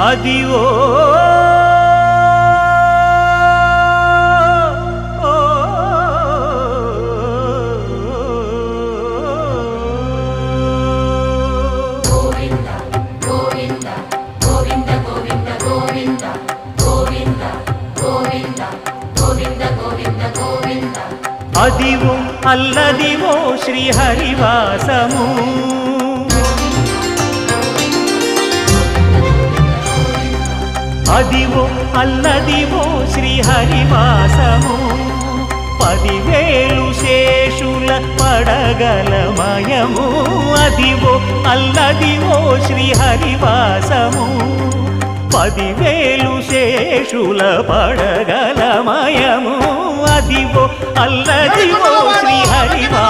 Adivo Adivo Alladivo శ్రీహరివాసము Adivo Alladivo శ్రీహరివాసము 10,000 శేషుల పడగలమయము Adivo Alladivo శ్రీహరివాసము 10,000 శేషుల పడగలమయము Adivo Alladivo శ్రీహరివాసము